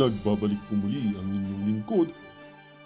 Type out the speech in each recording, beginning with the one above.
Nagbabalik po muli ang inyong lingkod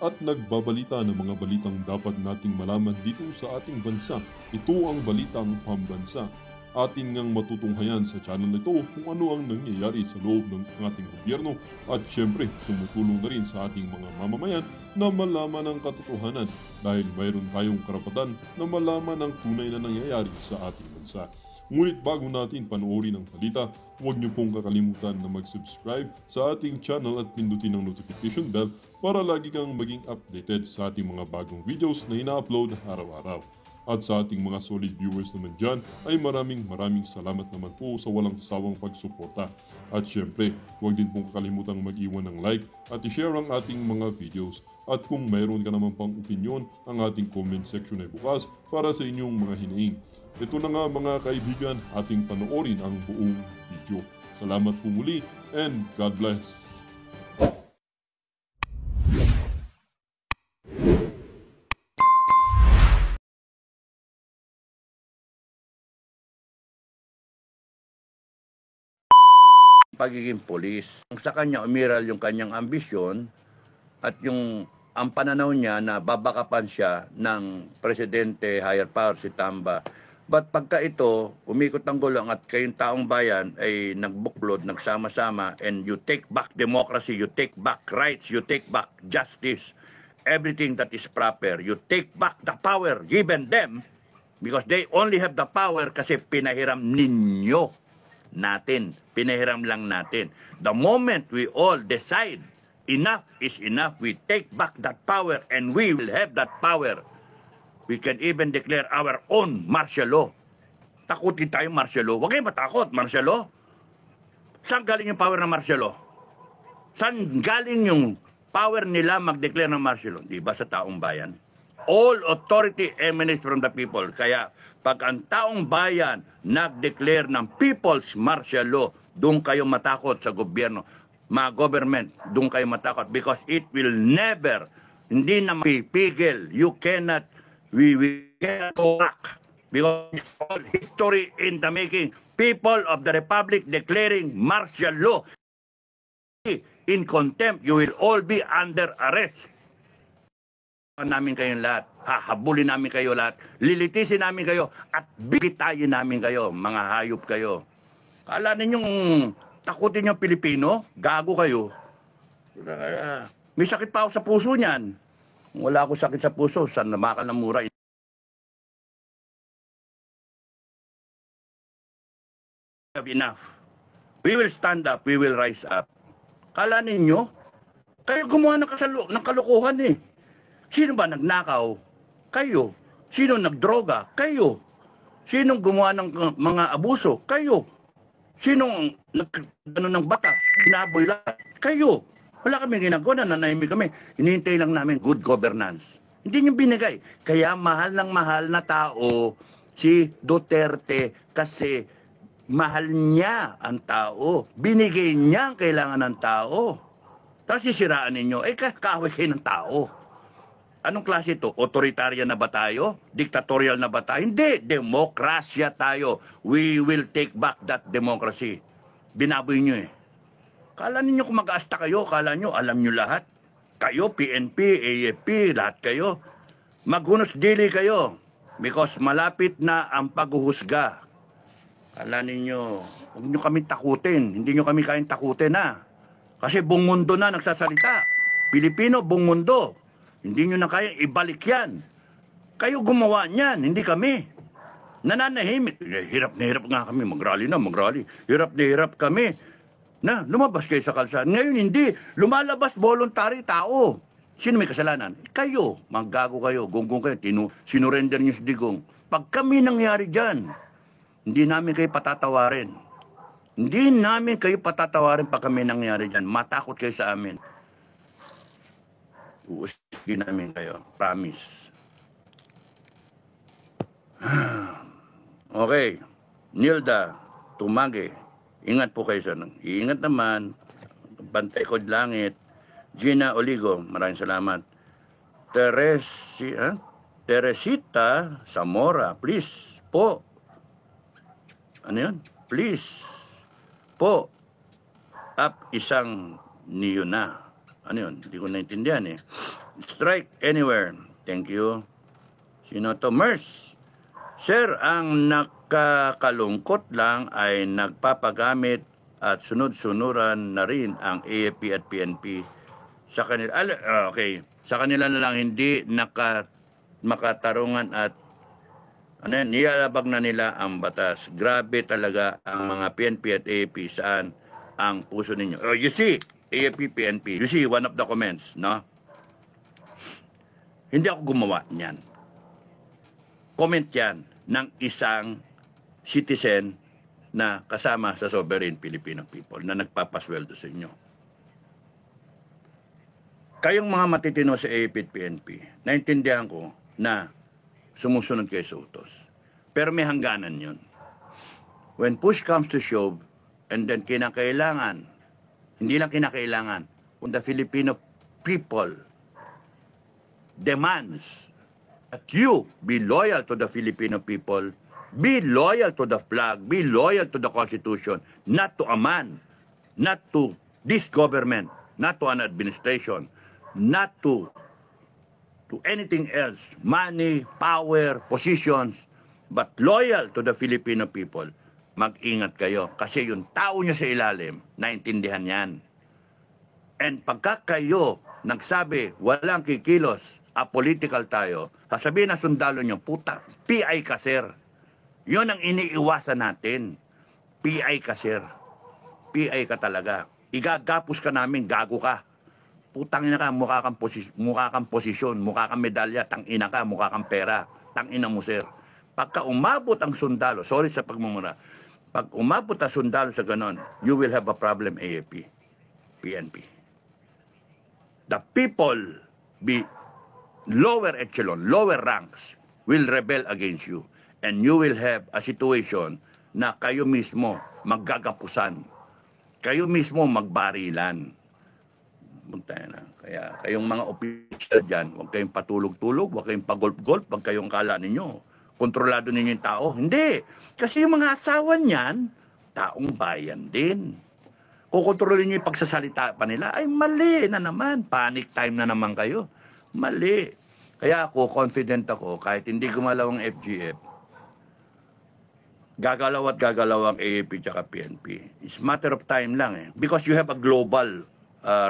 at nagbabalita ng mga balitang dapat nating malaman dito sa ating bansa. Ito ang Balitang Pambansa. Atin ngang matutunghayan sa channel na ito kung ano ang nangyayari sa loob ng ating gobyerno at syempre tumutulong na rin sa ating mga mamamayan na malaman ang katotohanan dahil mayroon tayong karapatan na malaman ang tunay na nangyayari sa ating bansa. Ngunit bago natin panoorin ang balita, huwag niyo pong kakalimutan na mag-subscribe sa ating channel at pindutin ang notification bell para lagi kang maging updated sa ating mga bagong videos na ina-upload araw-araw. At sa ating mga solid viewers naman dyan ay maraming salamat naman po sa walang sawang pagsuporta. At syempre, huwag din pong kakalimutan mag-iwan ng like at i-share ang ating mga videos. At kung mayroon ka naman pang opinion, ang ating comment section ay bukas para sa inyong mga hinaing. Ito na nga mga kaibigan, ating panoorin ang buong video. Salamat po muli and God bless! Pagiging pulis. Sa kanya umiral yung kanyang ambisyon at yung ang pananaw niya na babakapan siya ng presidente higher power si Tamba. But pagka ito, umikot ang gulong at kayong taong bayan ay nagbuklod, nagsama-sama, and you take back democracy, you take back rights, you take back justice, everything that is proper, you take back the power given them because they only have the power kasi pinahiram ninyo natin. Pinahiram lang natin. The moment we all decide enough is enough, we take back that power and we will have that power. We can even declare our own martial law. Takutin tayo martial law. Huwag kayong matakot, martial law. Saan galing yung power ng martial law? Saan galing yung power nila mag-declare ng martial law? Di ba sa taong bayan? All authority emanates from the people. Kaya pag ang taong bayan nag-declare ng people's martial law, doon kayo matakot sa gobyerno. Mga government, doon kayo matakot because it will never, hindi na mapipigil. You cannot, we cannot go back because all history in the making. People of the Republic declaring martial law. In contempt, you will all be under arrest. Namin kayong lahat, hahabulin namin kayo lahat, lilitisin namin kayo at bibitayin namin kayo, mga hayop kayo. Kala ninyong takutin yung Pilipino, gago kayo. May sakit pa ako sa puso niyan. Wala akong sakit sa puso, saan namakal ng mura. Enough. We will stand up, we will rise up. Kala ninyo, kayo gumawa ng kalokohan eh. Sino ba nagnakaw? Kayo. Sino nagdroga? Kayo. Sinong gumawa ng mga abuso? Kayo. Sinong nagkano ng batas? Binaboy lahat? Kayo. Wala kami ginagawa, nananahimik kami. Hinihintay lang namin good governance. Hindi niyo binigay. Kaya mahal ng mahal na tao si Duterte kasi mahal niya ang tao. Binigay niya ang kailangan ng tao. Tapos sisiraan ninyo, kaaway kayo ng tao. Anong klase ito? Authoritarian na ba tayo? Dictatorial na ba tayo? Hindi. Demokrasya tayo. We will take back that democracy. Binaboy nyo eh. Kala ninyo kung mag-aasta kayo, kala nyo, alam nyo lahat. Kayo, PNP, AFP, lahat kayo. Maghunos dili kayo. Because malapit na ang paghuhusga. Kala ninyo, huwag nyo kami takutin. Hindi nyo kami kayang takutin na. Kasi buong mundo na nagsasalita. Pilipino, buong mundo. Hindi nyo na kaya ibalik yan. Kayo gumawa niyan, hindi kami. Nananahimik. Hirap na hirap nga kami. Mag-rally na, mag-rally. Hirap na hirap kami. Na, lumabas kayo sa kalsada. Ngayon hindi. Lumalabas voluntary tao. Sino may kasalanan? Kayo. Maggago kayo. Gunggong kayo. Sinurrender nyo sa digong. Pag kami nangyari dyan, hindi namin kayo patatawarin. Hindi namin kayo patatawarin pag kami nangyari dyan. Matakot kayo sa amin. Uusigin namin kayo. Promise. Okay. Nilda Tumage. Ingat po kayo sa iingat naman. Bantay Kod Langit. Gina Oligo. Maraming salamat. Teresita Zamora. Please po. Ano yun? Please po. Up isang Niyo na. Ano yun? Hindi ko naintindihan eh. Strike anywhere. Thank you. Sino to? Mers. Sir, ang nakakalungkot lang ay nagpapagamit at sunod-sunuran na rin ang AFP at PNP sa kanila. Okay. Sa kanila na lang hindi makatarungan at niyalabag na nila ang batas. Grabe talaga ang mga PNP at AFP. Saan ang puso ninyo? Oh, you see, AFP, PNP. You see, one of the comments, no? Hindi ako gumawa niyan. Comment yan ng isang citizen na kasama sa sovereign Filipino people na nagpapasweldo sa inyo. Kayong mga matitino sa AFP at PNP, naintindihan ko na sumusunod kayo sa utos. Pero may hangganan yun. When push comes to shove, and then kinakailangan, hindi lang kinakailangan, kung the Filipino people demands that you be loyal to the Filipino people, be loyal to the flag, be loyal to the Constitution, not to a man, not to this government, not to an administration, not to anything else, money, power, positions, but loyal to the Filipino people. Mag-ingat kayo kasi yung tao nyo sa ilalim, naintindihan yan. And pagka kayo nagsabi, walang kikilos, apolitical tayo, sasabihin na sundalo nyo, puta, PI ka sir. Yun ang iniiwasan natin. PI ka sir. PI ka talaga. Igagapos ka namin, gago ka. Putang ina ka, mukha kang posisyon, mukha kang medalya, tang ina ka, mukha kang pera, tang ina mo sir. Pagka umabot ang sundalo, sorry sa pagmumura, pag umabot ang sundalo sa ganon, you will have a problem, AFP, PNP. The people, be lower echelon, lower ranks, will rebel against you. And you will have a situation na kayo mismo maggagapusan. Kayo mismo magbarilan. Kaya kayong mga opisyal dyan, huwag kayong patulog-tulog, huwag kayong pagolp-golp, huwag kayong kala ninyo. Kontrolado ninyo yung tao. Hindi. Kasi yung mga asawa niyan, taong bayan din. Kukontrolin nyo yung pagsasalita pa nila, ay mali na naman. Panic time na naman kayo. Mali. Kaya ako, confident ako, kahit hindi gumalaw ang FGF, gagalaw at gagalaw ang AFP at PNP. It's matter of time lang eh. Because you have a global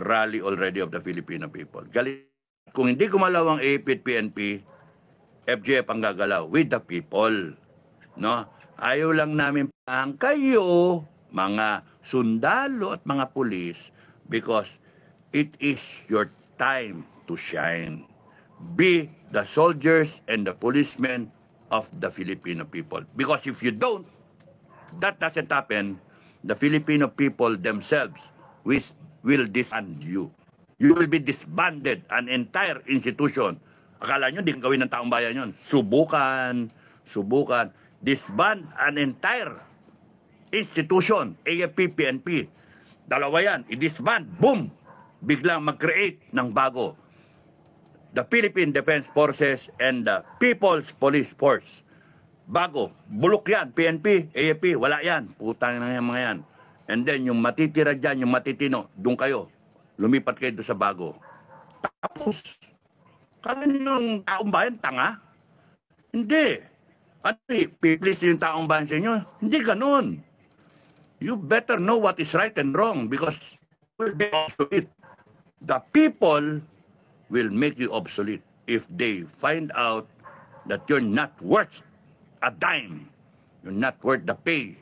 rally already of the Filipino people. Kung hindi gumalaw ang AFP at PNP, FGF ang gagalaw with the people. No? Ayaw lang namin pang kayo, mga sundalo at mga pulis, because it is your time to shine. Be the soldiers and the policemen of the Filipino people. Because if you don't, that doesn't happen, the Filipino people themselves will disband you. You will be disbanded, an entire institution. Akala nyo, di gawin ng taong bayan yun. Subukan. Disband an entire institution, AFP, PNP. Dalawa yan, i-disband, boom! Biglang mag-create ng bago. The Philippine Defense Forces and the People's Police Force. Bago, bulok yan, PNP, AFP, wala yan. Putang na yan mga yan. And then yung matitira dyan, yung matitino, doon kayo. Lumipat kayo doon sa bago. Tapos, kala nyo yung taong bayan, tanga? Hindi. Ano, piplis yung taong bayan sa inyo? Hindi ganun. You better know what is right and wrong because you will be obsolete. The people will make you obsolete if they find out that you're not worth a dime. You're not worth the pay.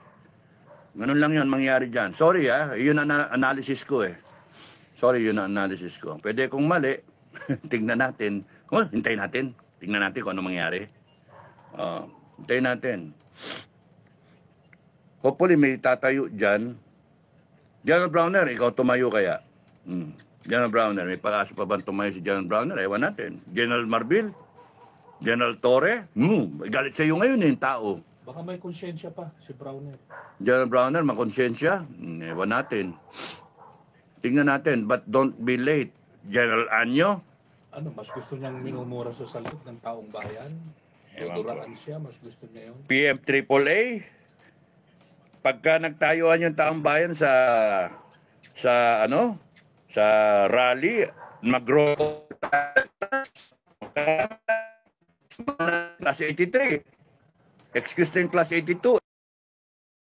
Ganun lang yun mangyari dyan. Sorry yun ang analysis ko eh. Sorry, yun ang analysis ko. Pwede kung mali, tingnan natin. Hintayin natin. Tingnan natin kung ano mangyari. Hintayin natin. Hopefully may tatayo dyan. General Browner, ikaw tumayo kaya? General Browner, may pag-asa pa ba tumayo si General Browner? Ewan natin. General Marbil? General Torre? Galit sa iyo ngayon yung tao. Baka may konsensya pa si Browner. General Browner, makonsensya? Ewan natin. Tingnan natin, but don't be late. General Anyo? Ano, mas gusto niyang minumura sa salit ng taong bayan? Duduraan siya, mas gusto niya yun. PM AAA? Pagka nagtayuan yung taong bayan sa sa rally, mag-roll class 83. Excuse na yung class 82.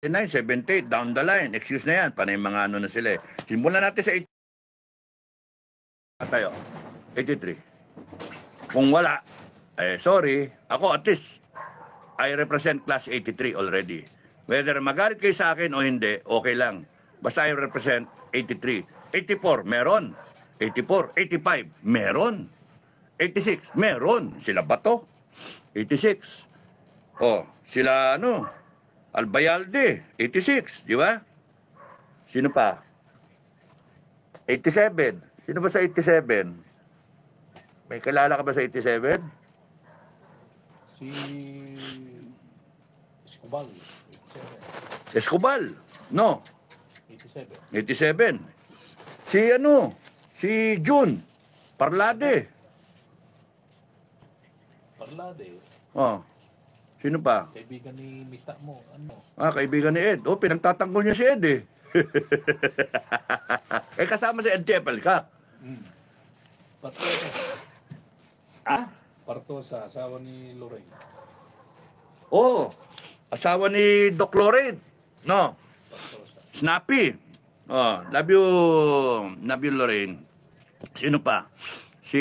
79, 78, down the line. Excuse na yan. Panay mga ano na sila eh. Simulan natin sa 83. Tayo. 83. Kung wala, sorry. Ako at least, I represent class 83 already. Whether magalit kayo sa akin o hindi, okay lang. Basta I represent 83. 84, meron. 84, 85, meron. 86, meron. Sila ba to? 86. Oh, sila ano? Albayalde, 86, di ba? Sino pa? 87. Sino ba sa 87? May kilala ka ba sa 87? Si Escobal. Escobal. No, 87. 87. Si ano? Si June. Parlade. Parlade. Oh. Sino pa? Kaibigan ni Mista mo. Ano? Kaibigan ni Ed. Oh, pinagtatanggol niya si Ed eh. Kasama si Ed Tepel ka. Partosa. Ah? Partosa, asawa ni Lorraine. Oh, asawa ni Doc Loren. No, Partosa. Snappy. Oh, love you Lorraine. Sino pa? Si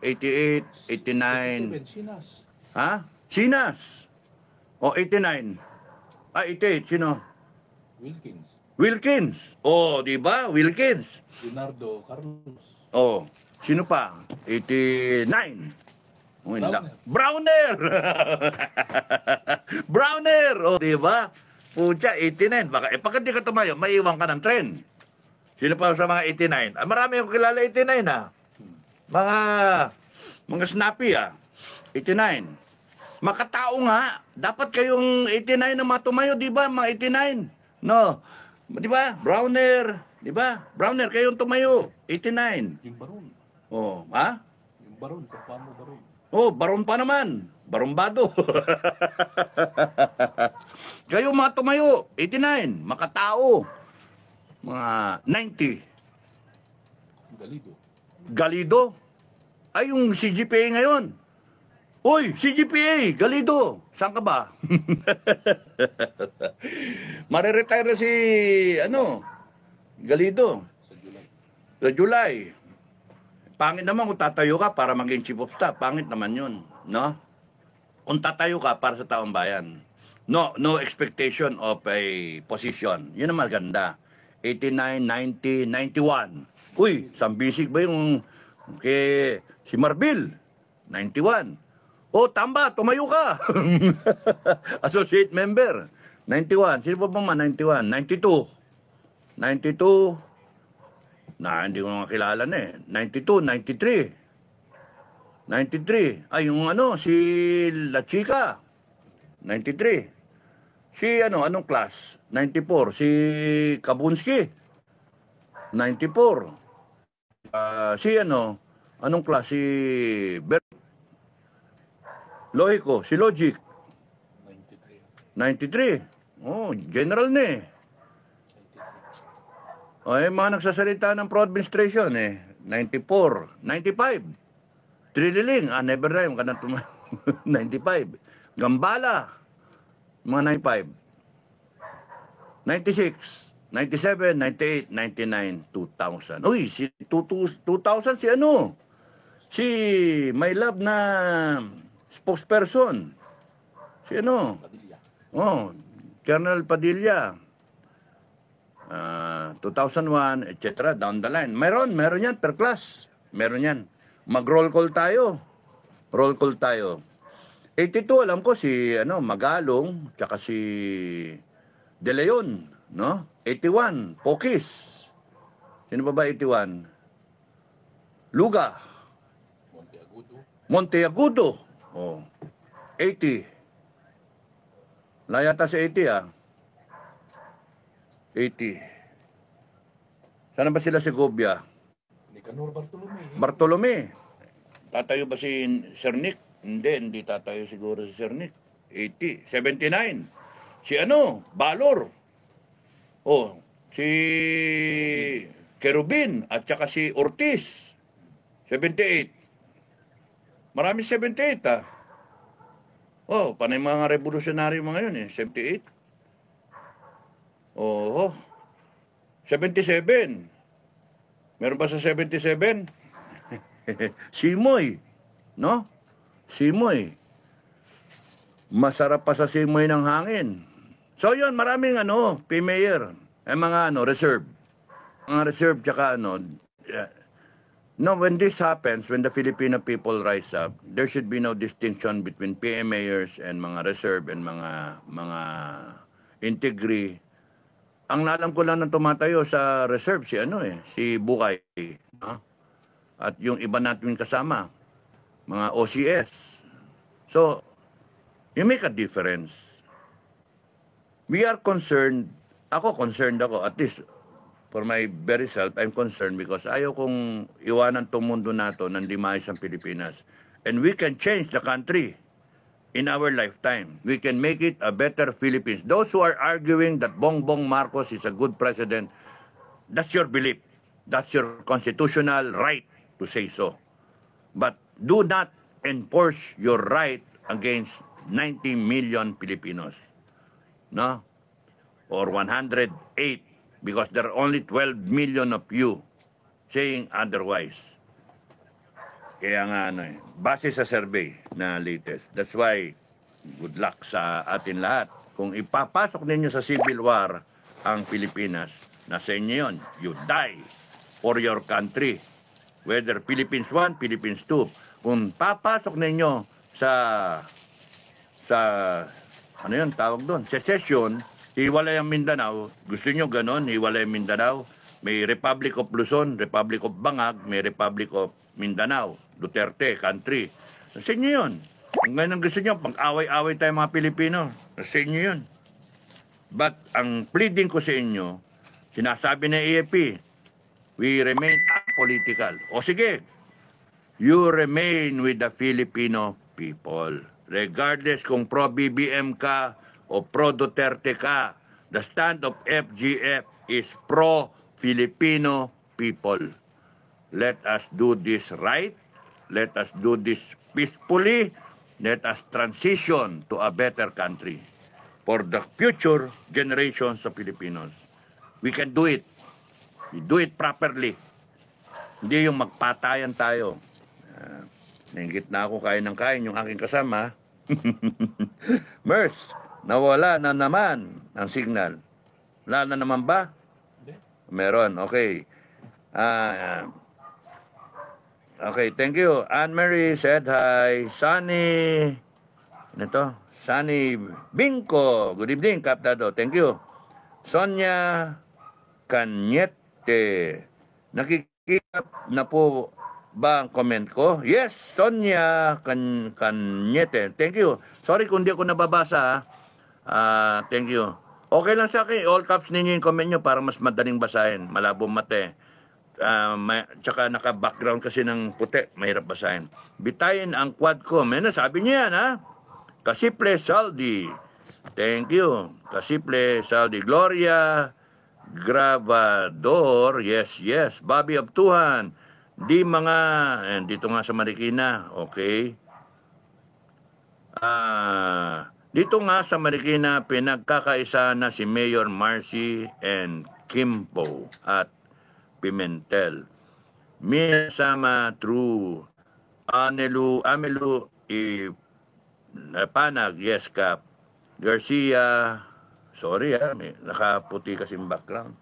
88, 89. 87, Sinas. Ha? Sinas. Oh, 89. 88. Sino? Wilkins. Wilkins. Oh, di ba? Wilkins. Leonardo Carlos. Oh, sino pa? 89. Oh, Browner. Browner. Browner. Oh, di ba? Pucha, 89. Baka, pag hindi ka tumayo, maiwan ka ng tren. Sino pa sa mga 89? Marami akong kilala 89 ah. Mga snappy ah. 89. Makatao nga. Dapat kayong 89 na matumayo, di ba? Mga 89. No. Di ba? Browner. Di ba? Browner, kayong tumayo. 89. Yung Baron. Oh, ha? Yung Baron, kapwa mo Baron. Oh, baron pa naman. Barombado. Kayo mga tumayo. 89. Makatao. Mga 90. Galido. Galido. Ay, yung CGPA ngayon. Uy, CGPA, Galido. Saan ka ba? Mariretire na si, Galido. Sa July. Sa July. Pangit naman kung tatayo ka para maging chief of staff. Pangit naman yun, no? Kung tatayo ka para sa taong bayan. No expectation of a position. Yun ang maganda. 89, 90, 91. Uy, sambisig ba yung si Marbil? 91. Oh, tamba, tumayo ka. Associate member. 91. Sino pa ba man? 91. 92. 92. Hindi ko naman kilala na eh. 92, 93. 93. Ay, yung si La Chica. 93. Si anong class? 94. Si Kabunski. 94. Si anong class? Si Loico. Si Logic. 93. 93. Oh, general na eh. Ay, mga nagsasalita ng pro-administration eh. 94. 95. Trililing. Never rhyme ka na 95. Gambala. Mga 95. 96. 97, 98, 99, 2000. Uy, si 2000 si Si my love na spokesperson. Si Padilla. Oh, Colonel Padilla. 2001, etc. Down the line. Meron yan per class. Meron yan. Mag-roll call tayo. Roll call tayo. 82, alam ko si Magalong, tsaka si De Leon, no? 81, Pokis. Sino pa ba 81? Luga. Monteagudo. Monteagudo. Oh. 80. Layata si 80 ah. 80. Sana ba sila si Gobia? Nicanor Bartolome. Bartolome. Tatayo ba si Sir Nick? Hindi tatayo siguro si Sir Nick. 80. 79. Si Balor. Oh, si Kerubin at saka si Ortiz. 78. Marami 78 ah. Oh, panay mga revolusyonary mga yun eh. 78. Oo. 77. Meron ba sa 77? Simoy. No? Simoy. Masarap pa sa simoy ng hangin. So yun, maraming P-mayor. Mga reserve. Mga reserve tsaka no, when this happens, when the Filipino people rise up, there should be no distinction between PM mayors and mga reserve and mga integri. Ang nalam ko lang ng tumatayo sa reserve si Bukay, no? At yung iba natin kasama, mga OCS. So, you make a difference. We are concerned, concerned ako, at least for my very self, I'm concerned because ayaw kong iwanan tong mundo nato ng limayas ang Pilipinas. And we can change the country in our lifetime. We can make it a better Philippines. Those who are arguing that Bongbong Marcos is a good president, that's your belief. That's your constitutional right to say so. But do not enforce your right against 90 million Filipinos. No? Or 108, because there are only 12 million of you saying otherwise. Kaya nga base sa survey na latest. That's why, good luck sa atin lahat. Kung ipapasok ninyo sa civil war ang Pilipinas, nasa inyo yun. You die for your country. Whether Philippines 1, Philippines 2. Kung papasok ninyo sa ano yun, tawag doon, secession, hiwalay ang Mindanao, gusto nyo ganon, hiwalay ang Mindanao, may Republic of Luzon, Republic of Bangag, may Republic of Mindanao, Duterte, country. Sa inyo yun. Kung ganun gusto nyo, pag-away-away tayo mga Pilipino, sa inyo yun. But ang pleading ko sa inyo, sinasabi ng AFP, we remain apolitical. O sige, you remain with the Filipino people. Regardless kung pro-BBM ka o pro-Duterte ka, the stand of FGF is pro-Filipino people. Let us do this right. Let us do this peacefully. Let us transition to a better country for the future generations of Filipinos. We can do it. We do it properly. Hindi yung magpatayan tayo. Nainggit na ako kain ng kain yung aking kasama. Mers, nawala na naman ang signal. Wala na naman ba? Meron, okay. Okay, thank you. Anne-Marie said hi. Sunny, Sunny Bingko. Good evening, Kaptado. Thank you. Sonia Canyete. Nakikita na po ba ang comment ko? Yes, Sonia Canyete. Thank you. Sorry kung di ako nababasa. Thank you. Okay lang sa akin. All caps ninyo yung comment nyo para mas madaling basahin. Malabo mate. Tsaka naka-background kasi ng puti. Mahirap basahin. Bitayin ang Quadcom. Sabi niya yan, ha? Kasiple Saldi. Thank you. Kasiple Saldi. Gloria Gravador. Yes, yes. Bobby Abtuhan. Dito nga sa Marikina. Okay. Dito nga sa Marikina, pinagkakaisa na si Mayor Marcy and Kimpo at Pimentel. Minasama through Amelu Panag, yes, Kap. Garcia, sorry may nakaputi kasing background.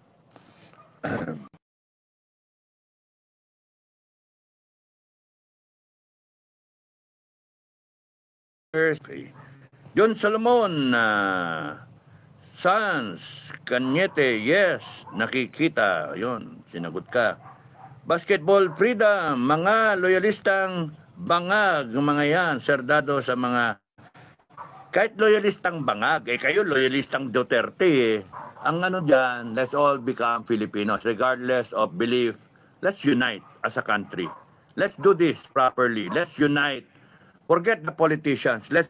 John Solomon, Sans, Canyete, yes, nakikita, yon, sinagot ka. Basketball freedom, mga loyalistang bangag, mga yan, serdado sa mga, kahit loyalistang bangag, kayo loyalistang Duterte, ang dyan, let's all become Filipinos, regardless of belief, let's unite as a country. Let's do this properly, let's unite. Forget the politicians. Let's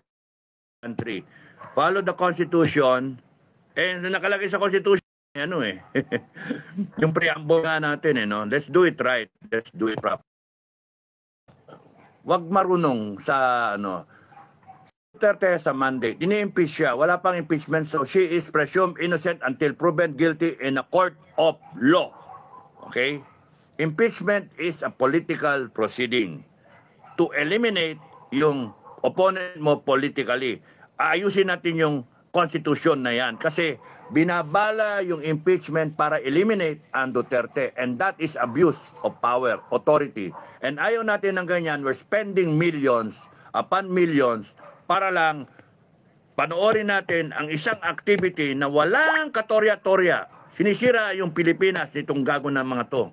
country. Follow the Constitution. And nakalagay sa Constitution, ano eh. Yung preamble nga natin eh, no? Let's do it right. Let's do it proper. Wag marunong sa ano, Duterte sa mandate. Ini-impeach siya. Wala pang impeachment, so she is presumed innocent until proven guilty in a court of law. Okay? Impeachment is a political proceeding to eliminate yung opponent mo politically. Ayusin natin yung constitution na yan kasi binabala yung impeachment para eliminate ang Duterte, and that is abuse of power, authority. And ayaw natin ng ganyan. We're spending millions upon millions para lang panoorin natin ang isang activity na walang katorya-torya. Sinisira yung Pilipinas nitong gago ng mga to.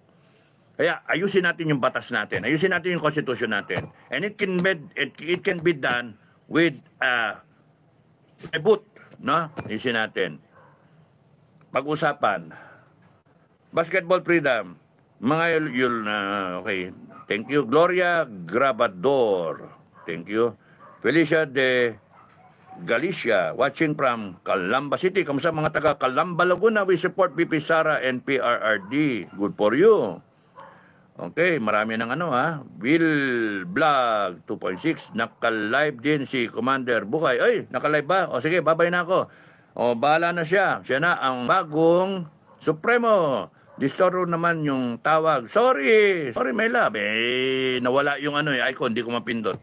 Kaya ayusin natin yung batas natin. Ayusin natin yung constitution natin. And it can be done with a boot, no? Ayusin natin. Pag-usapan. Basketball freedom. Mga okay. Thank you. Gloria Grabador. Thank you. Felicia de Galicia, watching from Calamba City. Kamusta mga taga Calamba, Laguna? We support BP Sara and PRRD. Good for you. Okay, marami ng ano ha. Will Vlog 2.6. Naka-live din si Commander Bukay. Ay, naka-live ba? O sige, babay na ako. O, bahala na siya. Siya na ang bagong Supremo. Distoro naman yung tawag. Sorry, my love. Nawala yung ano icon, di ko mapindot.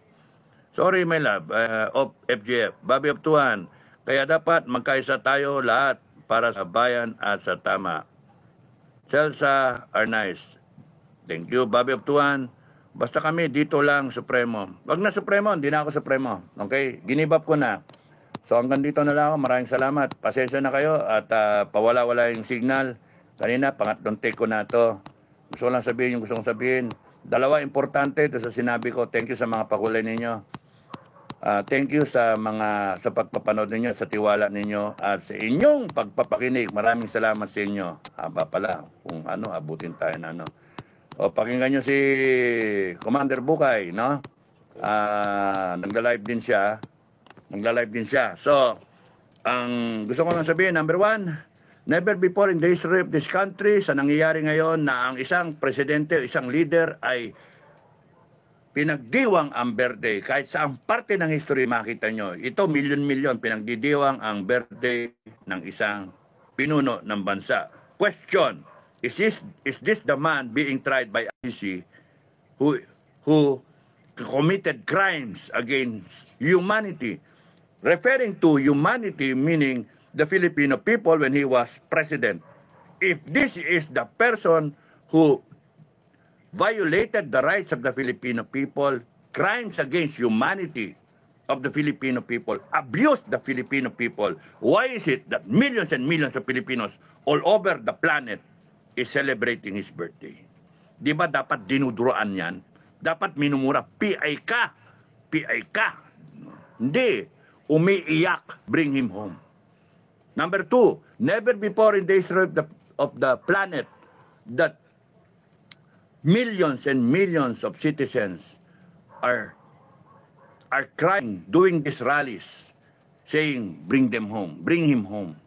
Sorry, my love, of FGF, Bobby of Tuan. Kaya dapat magkaisa tayo lahat para sa bayan at sa tama. Celsa Arnaiz. Thank you, Bobby of Tuan. Basta kami, dito lang, Supremo. Wag na Supremo, hindi na ako Supremo. Okay? Ginibap ko na. So hanggang dito na lang ako. Maraming salamat. Pasensya na kayo at pawala-wala yung signal. Kanina, pangatlong take ko na to. Gusto ko lang sabihin yung gusto kong sabihin. Dalawa importante ito sa sinabi ko. Thank you sa mga pakulay ninyo. Thank you sa pagpapanood ninyo, sa tiwala ninyo, at sa inyong pagpapakinig. Maraming salamat sa inyo. Haba pala, kung ano, abutin tayo na ano. O, pakinggan nyo si Commander Bukay, no? Nagla-live din siya. So, ang gusto ko lang sabihin, number one, never before in the history of this country, sa nangyayari ngayon na ang isang presidente, isang leader ay pinagdiwang ang birthday. Kahit sa ang parte ng history makita nyo, ito milyon-milyon pinagdidiwang ang birthday ng isang pinuno ng bansa. Question, is this the man being tried by ICC who committed crimes against humanity? Referring to humanity, meaning the Filipino people when he was president. If this is the person who violated the rights of the Filipino people, crimes against humanity of the Filipino people, abused the Filipino people, why is it that millions and millions of Filipinos all over the planet is celebrating his birthday? Di ba dapat dinuduroan yan? Dapat minumura, PI ka. Hindi, umiiyak, bring him home. Number two, never before in the history of the planet that millions and millions of citizens are crying, doing these rallies, saying, bring them home, bring him home.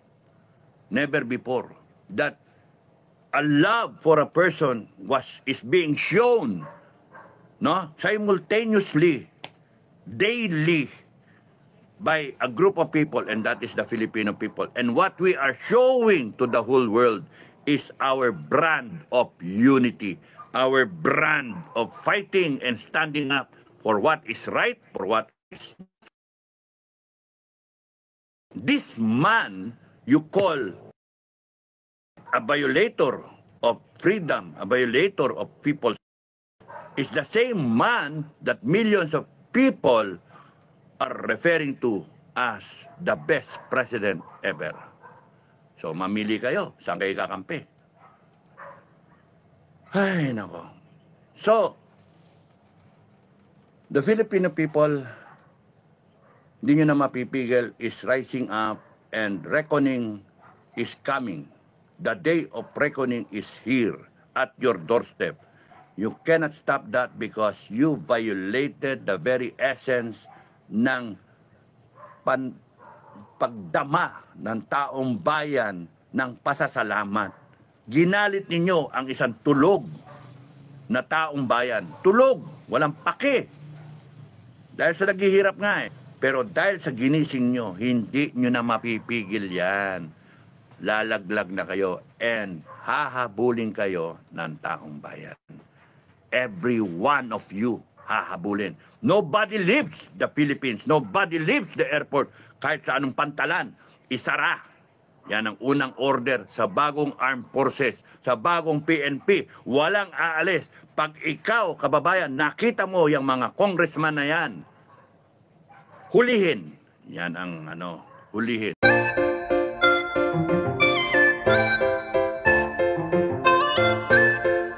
Never before that a love for a person is being shown, no, simultaneously, daily, by a group of people, and that is the Filipino people. And what we are showing to the whole world is our brand of unity, our brand of fighting and standing up for what is right, for what is. This man you call a violator of freedom, a violator of people's, is the same man that millions of people are referring to as the best president ever. So, mamili kayo. Saan kayo kakampi? Ay, nako. So, the Filipino people, hindi nyo na mapipigil, is rising up and reckoning is coming. The day of reckoning is here at your doorstep. You cannot stop that because you violated the very essence ng pagdama ng taong bayan ng pasasalamat. Ginalit ninyo ang isang tulog na taong bayan. Tulog, walang pake. Dahil sa naghihirap nga eh. Pero dahil sa ginising nyo, hindi nyo na mapipigil yan. Lalaglag na kayo and hahabulin kayo ng taong bayan. Every one of you hahabulin. Nobody leaves the Philippines. Nobody leaves the airport. Kahit sa anong pantalan, isara. Yan ang unang order sa bagong armed forces, sa bagong PNP. Walang aalis. Pag ikaw, kababayan, nakita mo yung mga congressman na yan, hulihin. Yan ang hulihin.